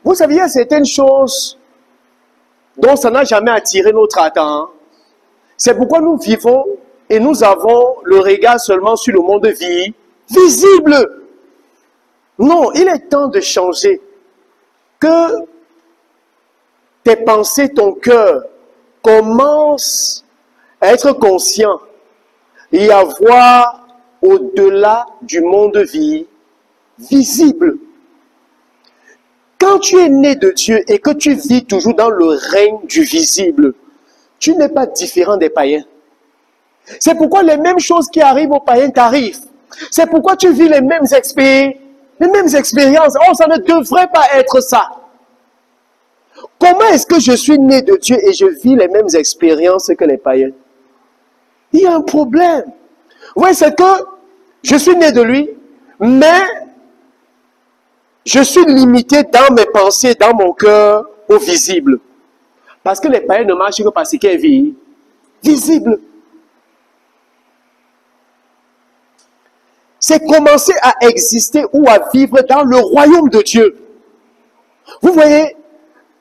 Vous savez, il y a certaines choses dont ça n'a jamais attiré notre attention. C'est pourquoi nous vivons et nous avons le regard seulement sur le monde visible. Non, il est temps de changer. Que tes pensées, ton cœur commencent à être conscient et à voir au-delà du monde visible. Quand tu es né de Dieu et que tu vis toujours dans le règne du visible, tu n'es pas différent des païens. C'est pourquoi les mêmes choses qui arrivent aux païens t'arrivent. C'est pourquoi tu vis les mêmes expériences. Oh, ça ne devrait pas être ça. Comment est-ce que je suis né de Dieu et je vis les mêmes expériences que les païens? Il y a un problème. Oui, c'est que je suis né de lui, mais je suis limité dans mes pensées, dans mon cœur, au visible. Parce que les païens ne marchent que par ce qui est visible. C'est commencer à exister ou à vivre dans le royaume de Dieu. Vous voyez,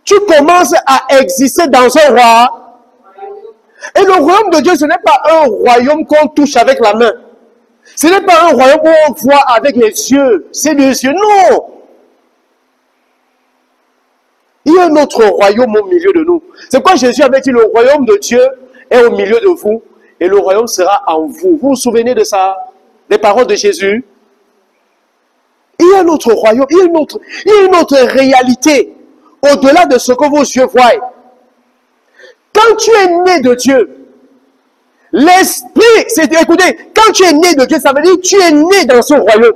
tu commences à exister dans un roi. Et le royaume de Dieu, ce n'est pas un royaume qu'on touche avec la main. Ce n'est pas un royaume où on voit avec les yeux. C'est les yeux. Non! Il y a un autre royaume au milieu de nous. C'est quoi Jésus avait dit, le royaume de Dieu est au milieu de vous et le royaume sera en vous. Vous vous souvenez de ça? Les paroles de Jésus? Il y a un autre royaume, il y a une autre réalité au-delà de ce que vos yeux voient. Quand tu es né de Dieu, l'esprit, écoutez, quand tu es né de Dieu, ça veut dire que tu es né dans ce royaume.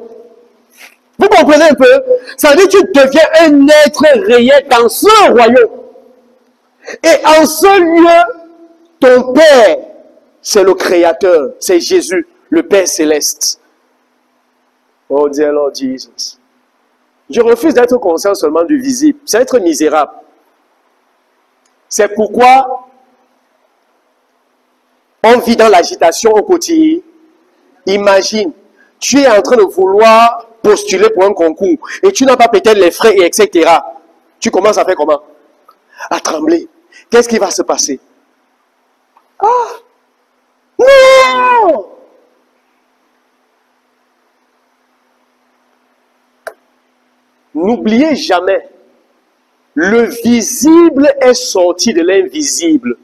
Vous comprenez un peu? Ça veut dire que tu deviens un être réel dans ce royaume. Et en ce lieu, ton Père, c'est le Créateur, c'est Jésus, le Père céleste. Oh dear Lord Jesus. Je refuse d'être conscient seulement du visible. C'est être misérable. C'est pourquoi on vit dans l'agitation au quotidien. Imagine, tu es en train de vouloir postuler pour un concours et tu n'as pas peut-être les frais, et etc. Tu commences à faire comment? À trembler. Qu'est-ce qui va se passer? Ah! Non! N'oubliez jamais, le visible est sorti de l'invisible.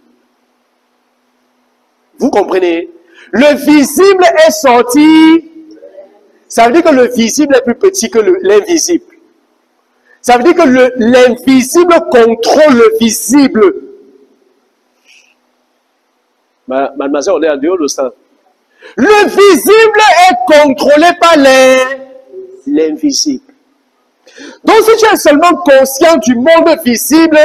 Vous comprenez? Le visible est sorti. Ça veut dire que le visible est plus petit que l'invisible. Ça veut dire que l'invisible contrôle le visible. Mademoiselle, on est en dehors de ça. Le visible est contrôlé par l'invisible. Donc si tu es seulement conscient du monde visible,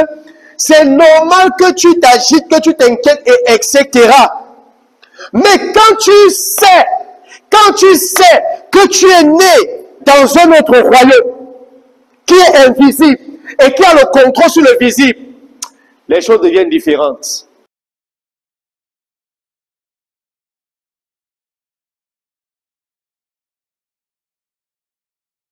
c'est normal que tu t'agites, que tu t'inquiètes, etc. Mais quand tu sais que tu es né dans un autre royaume qui est invisible et qui a le contrôle sur le visible, les choses deviennent différentes.